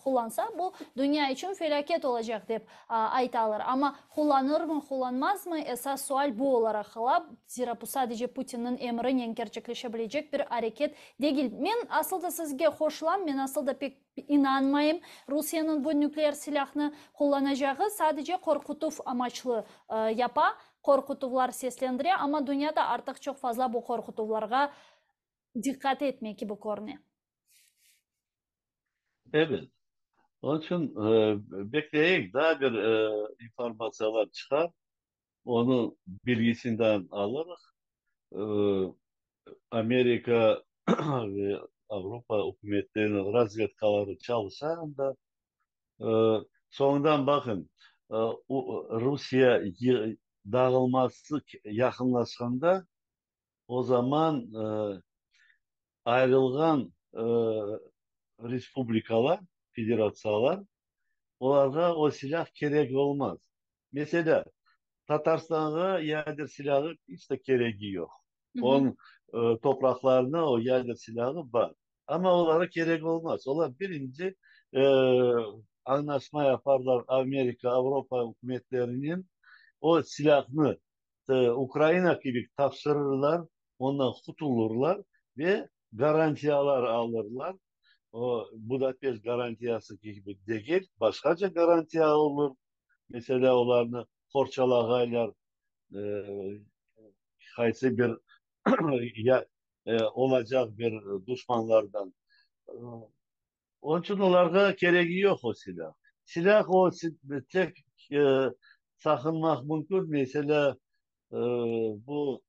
kullansa bu dünya için felaket olacak dep aytalar. Ama kullanır mı kullanmaz mı esas sual bu olarak kala. Zira bu sadece Putin'in emriyle gerçekleşebilecek bir hareket değil. Men aslında sizge hoşlan, men aslında pek inanmayayım. Rusya'nın bu nükleer silahını kullanacağı sadece korkutuv amaçlı yapa. Korkutuvlar seslendiriyor ama dünyada artık çok fazla bu korkutuvlarga dikkat etmek gibi görünüyor. Evet. Onun için bekleyeyim daha bir informasyonlar çıkar. Onu bilgisinden alırız. E, Amerika ve Avrupa hükümetlerinin razvedkaları çalışan da e, sonradan bakın Rusya dağılması yakınlaşanda o zaman ayrılgan respublikalar, federatsiyalar onlara o silah gerek olmaz. Mesela Tatarstan'a yerdir silahı hiç de gereği yok. Hı hı. Onun topraklarına o yerdir silahı var. Ama onlara gerek olmaz. Onlar birinci e, anlaşma yaparlar Amerika, Avrupa hükümetlerinin o silahını Ukrayna gibi tapşırırlar, ondan kurtulurlar ve garantiyalar alırlar. O Budapest garantiyası gibi değil, başkaca garantiya olur. Mesela onlarını Korçalagaylar e, kaysi bir ya olacak bir düşmanlardan e, Onun için onlara gereği yok o silah. Silah o tek e, sakınmak mümkün. Mesela e, bu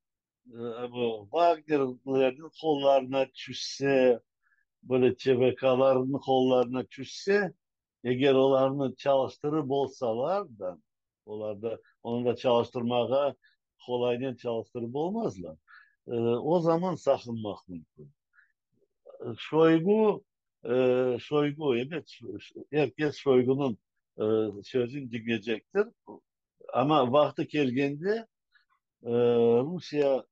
bu Wagner'lerin kollarına düşse, böyle çevekaların kollarına düşse, eğer onlarını çalıştırıp olsalar da, onu da çalıştırmaya kolayca çalıştırıp olmazlar. O zaman sakınmak mümkün. Şoygu, Şoygu, evet, herkes Şoygu'nun sözünü dinleyecektir. Ama vakti geldiğinde Rusya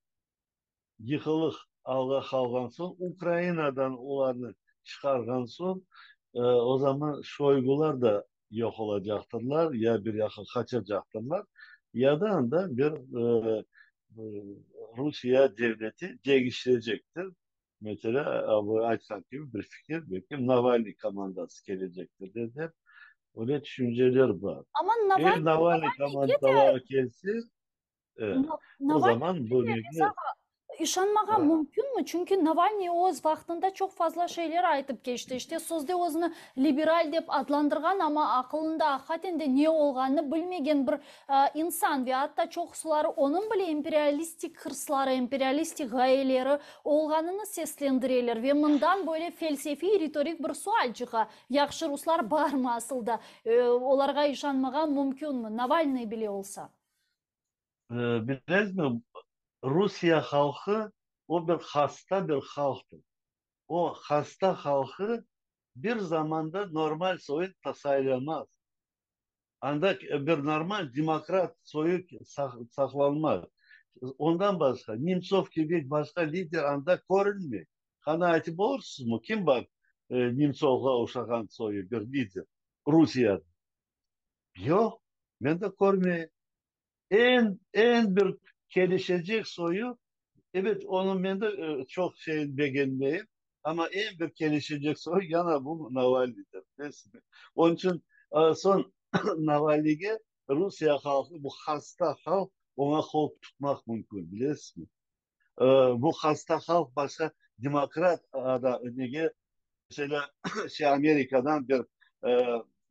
yıkılık alga kalgan son, Ukrayna'dan onları çıkargan son, o zaman Şoygular da yok olacaktırlar, ya bir yakın kaçacaktırlar, ya da bir e, Rusya devleti geliştirecektir. Mesela bu Aysan gibi bir fikir, belki Navalny komandası gelecektir dedi. Öyle düşünceler var. Ama Eğer Navalny Navalny'ye de komandaları gelse, o zaman Navalny'ye bu de bilgi İşanmağa mümkün mü? Çünkü Navalny oğuz vaxtında çok fazla şeyler aytıp geçti. İşte sözde özünü liberal dep adlandırgan ama akılında hakikaten ne olganını bilmegen bir insan ve hatta çok suları onun bile emperyalistik hırsları, emperyalistik gayeleri olganını seslendirirler ve bundan böyle felsefi, retorik bir sual çıka. Yakşı Ruslar var mı asılda? Olarga işanmağa mümkün mü? Navalny bile olsa. bilmez mi? Rusya halkı o bir hasta bir halktır. O hasta halkı bir zamanda normal soyut tasarlamaz. Ancak bir normal demokrat soyut saklanmaz. Ondan başka Nemtsov gibi başka lider anda görünmüyor. Kanaati bulursunuz mu? Kim var Nemtsov'la uşakan soyu bir lider? Rusya. Yok. Ben de görmüyorum. En bir gelişecek soyu, evet, onun ben de çok şey beğenmeyim. Ama en bir gelişecek soru yana bu Navalny'dir. Resmi. Onun için son Navalny'e Rusya halkı, bu hasta halk, ona kol tutmak mümkün, biliyorsun. Bu hasta halk başka demokrat da önüne, mesela şey, Amerika'dan bir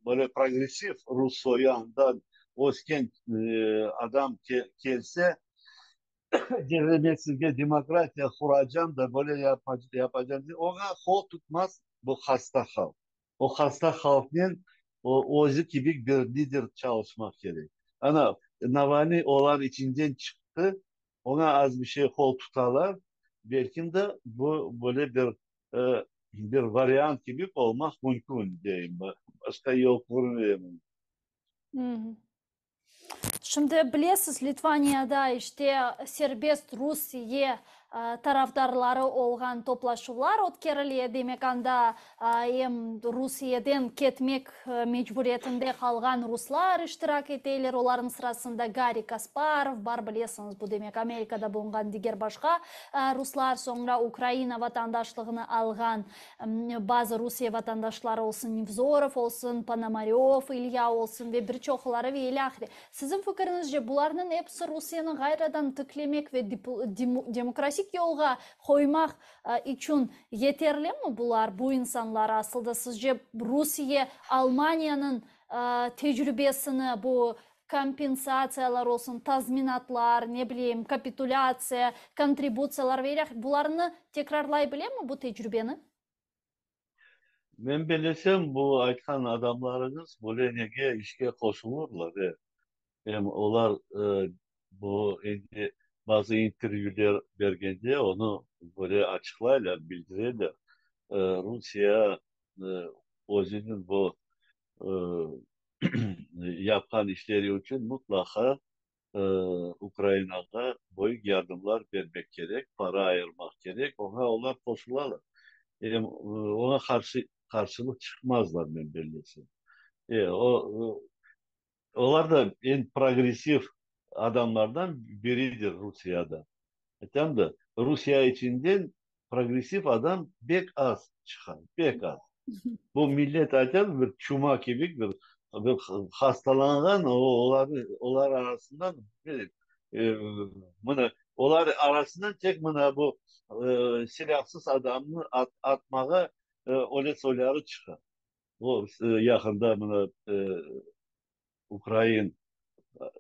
böyle progresif Rus soyandan Osken adam gelse, devrimsizce demokrasiya kuracağım da böyle yapacağım diye ona kol tutmaz bu hasta halk. O hasta halkın o gibi bir lider çalışmak gerek. Ana Navalny olan içinden çıktı. Ona az bir şey kol tutarlar. Belki de bu böyle bir varyant gibi olmak mümkün diyeyim. Başka yol görmüyorum. Hı hı. Şimdi bilesiz Litvaniyada işte serbest Rusiya taraftarları olgan toplaşılar ötkərіле. Demek anda hem Rusiyadan ketmek mecburiyetinde kalgan Ruslar iştirak eteyler. Onların sırasında Garri Kasparov var, bilesiniz. Bu demek Amerika'da bulungan diğer başka Ruslar, sonra Ukrayna vatandaşlığını algan bazı Rusya vatandaşları olsun, Nevzorov olsun, Ponomarev, İlya olsun ve birçokları ve ilahri. Sizin fikrinizce bularının hepsi Rusya'nın gayradan tıklamak ve demokratik yolga koymak için yeterli mi bular, bu insanlar aslında? Sizce Rusya, Almanya'nın tecrübesini, bu kompensasiyalar olsun, tazminatlar, ne bileyim, kapitülasya, kontribusiyalar verir, bularını tekrarlayabilir mi bu tecrübeni? Ben bilesem bu aytkan adamlarınız böyle nege işe koşulurlar. Hem onlar bu bazı intervüler vergende onu böyle açıklayla bildirirler. Rusya e, özünün bu e, yapan işleri için mutlaka e, Ukrayna'da büyük yardımlar vermek gerek, para ayırmak gerek. Onlar koşullarlar. Ona karşılık çıkmazlar, ben bilirsin. Onlar da en progresif adamlardan biridir Rusya'da. Tam da Rusya içinden progresif adam pek az çıkar, pek az. Bu millet zaten bir çuma gibi bir hastalangan onlar arasından bir, e, onlar arasından tek bu silahsız adamı atmağa öyle soyları çıkar. O yakında buna Ukrayna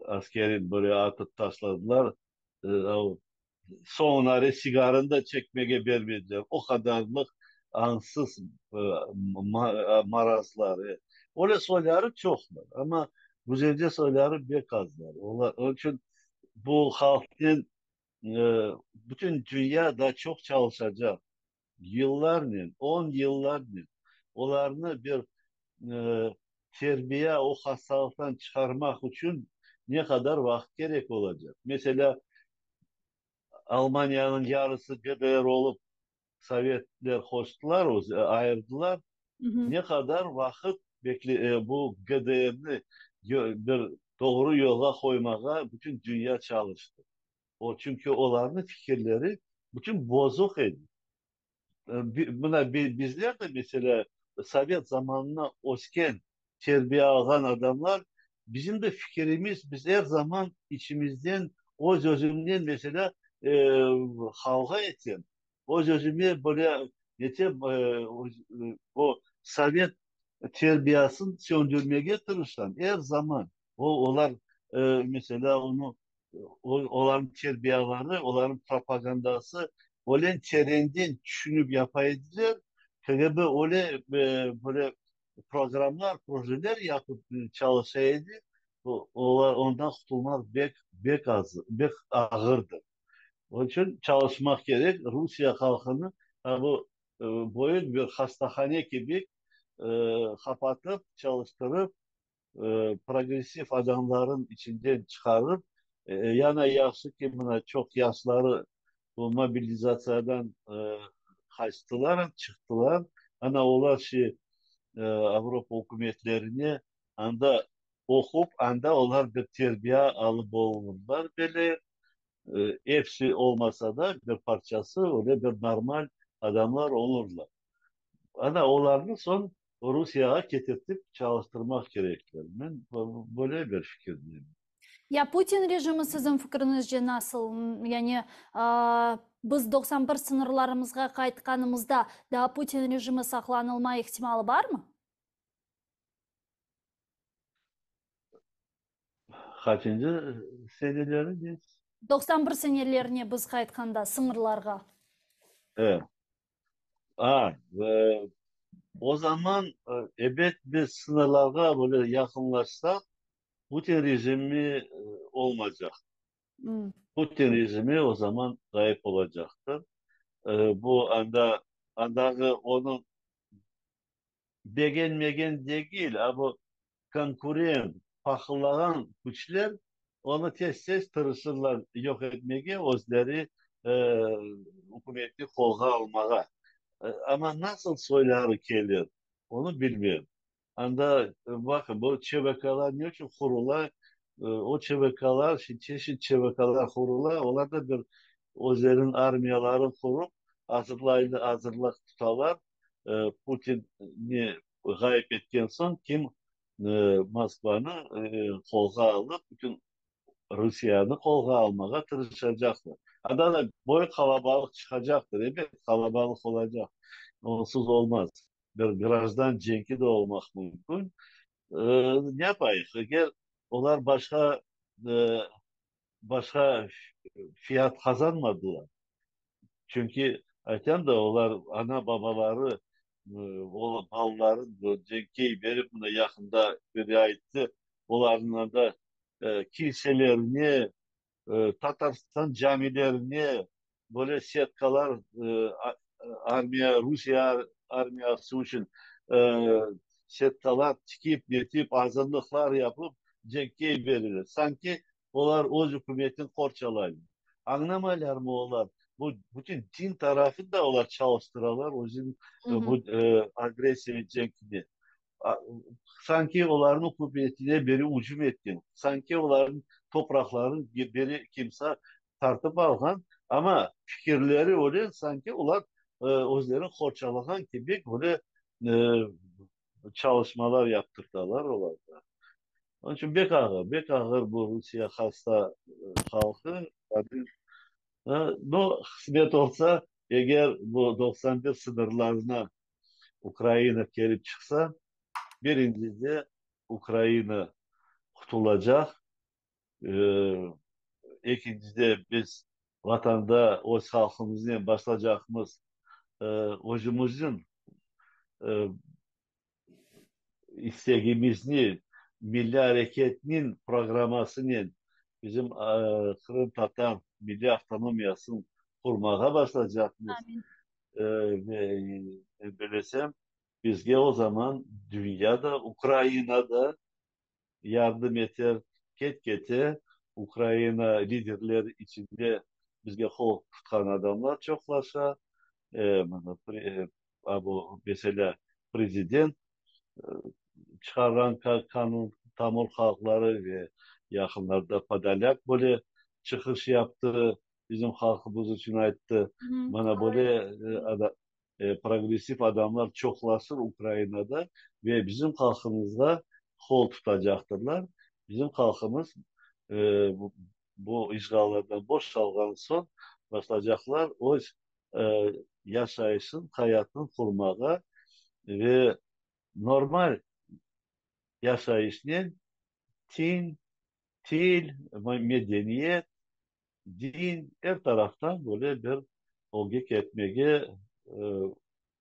askerin böyle atıp tasladılar. O sonları sigaranı da çekmeye vermediler. O kadarlık ansız marazlar. Öyle soyları çoklar ama güzelce soyları pek azlar. Onun için bu halkın bütün dünyada çok çalışacak. Yıllarla, 10 yıllarla onlarını bir terbiye o hastalıktan çıkarmak için ne kadar vakit gerek olacak? Mesela Almanya'nın yarısı GDR olup Sovyetler koştular, ayırdılar. Hı hı. Ne kadar vakit bu GDR'ni bir doğru yola koymaya bütün dünya çalıştı. O çünkü onların fikirleri bütün bozuk idi. Bizler de mesela Sovyet zamanına osken terbiye alan adamlar bizim de fikrimiz biz her zaman içimizden o sözümden mesela e, kavga eten o sözümü böyle o Sovyet terbiyesini söndürmeye çalışan her zaman onlar mesela onların terbiyeleri, onların propagandası olen trendin düşünüp yapaydılar. KGB öyle böyle programlar, projeler yapıp çalışaydı. Ondan kurtulmak bek ağırdır. Onun için çalışmak gerek. Rusya halkını bu boyun bir hastahane gibi e, kapatıp çalıştırıp progresif adamların içinden çıkarıp yana yaşlı ki buna çok yaşları bu mobilizasyondan kaçtılar, çıktılar. Ana olar şey Avrupa hükümetlerini anda okup anda onlar bir terbiye alıp olurlar. Böyle hepsi olmasa da bir parçası öyle bir normal adamlar olurlar. Ana onların son Rusya'ya getirtip çalıştırmak gerekli. Ben böyle bir fikirdeyim. Ya Putin rejimi sizin fikrinizce nasıl? Yani biz 91 sınırlarımızga qaytkanımızda da Putin rejimi saklanılma ihtimali var mı? Kaçıncı seneleri biz? 91 senelerine biz qaytkanda sınırlarga. Evet. Ha, o zaman evet biz sınırlara böyle yakınlaşsak Putin rejimi olmayacak. Hmm. Putin rejimi o zaman kayıp olacaktır. Bu anda onun beğenmegen değil ama konkurent, pahılanan güçler onu tez tez tırısırlar yok etmeye, özleri e, hükümeti kolga almaya. Ama nasıl soyları gelir onu bilmiyorum. Anda bakın bu çevekalar ne için kurula? O çevekalar, çeşit çevekalar kurula. Onlar da bir özlerin armiyaları kurup hazırlık tutarlar. Putin'i gayip etken son kim Moskva'nı kolga alıp bütün Rusya'nı kolga almaya tırışacaktır. Adana boy kalabalık çıkacaktır. Evet kalabalık olacak. Onsuz olmaz. Bir virajdan cenki de olmak mümkün. Ne yapayım? Eğer onlar e, başka fiyat kazanmadılar. Çünkü ayten de onlar ana babaları o malların cenkeyi verip buna yakında bir aitti. Onların da kiliselerini Tatarstan camilerini böyle setkalar Rusya armiyası için e, setkalar tikip netip hazırlıklar yapıp cekke verilir. Sanki onlar o hükümetin korçalaydı. Anlamalar mı onlar? Bu bütün din tarafı da onlar çalıştıralar. O yüzden Hı hı. bu agresiya cenkini a- sanki onların hükümetine beri hücum ettin. Sanki onların toprakların beri kimse tartıp algan ama fikirleri öyle sanki onlar özleri korçalagan gibi böyle çalışmalar yaptırdılar olarda. Onun için bek ağır bu Rusya hasta halkı. Hadi, bu kısmet olsa eğer bu 91 sınırlarına Ukrayna kelip çıksa birincisi Ukrayna kurtulacak. Ee, ikincisi biz vatanda o halkımızın başlayacağımız hocamızın e, istegimizni Milli Hareketinin programmasının bizim Kırım Tatar Milli Avtonomiyasını kurmaya başlayacağımız Amin. ve belesem bizge o zaman dünyada Ukrayna'da yardım eder ketkete Ukrayna liderleri içinde bizge kol tutkan adamlar çoklaşa bu mesela prezident çıkaran kanun Tamil halkları ve yakınlarda Padalyak böyle çıkış yaptı. Bizim halkımız için ayıttı. Hı hı. Bana böyle progresif adamlar çoklaşır Ukrayna'da ve bizim halkımızda kol tutacaktırlar. Bizim halkımız e, bu, bu işgallerden boşalgan son başlayacaklar. O yaşayışın, hayatın kurmaya ve normal yaşayışının til, medeniyet, din her taraftan böyle bir olgek etmeye e,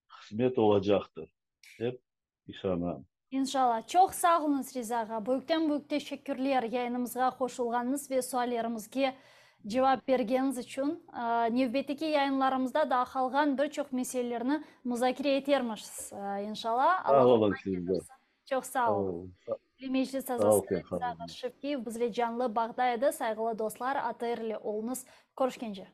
kısmet olacaktır. Hep inşallah. İnşallah. Çok sağ olun Rizaga. Büyükten büyük teşekkürler yayınımıza koşulganınız ve suallarımızga cevap bergeniz için. Növbetdeki yayınlarımızda daha kalgan birçok meselelerini müzakere etermişiz. İnşallah. Sağ Allah olun sizde. çok Sağ sağ olun. olun. Meclis Sağ olun. azası Rizaga Şevkiyev bizle canlı bağdaydı. Saygılı dostlar, atayırlı olunuz. Görüşkence.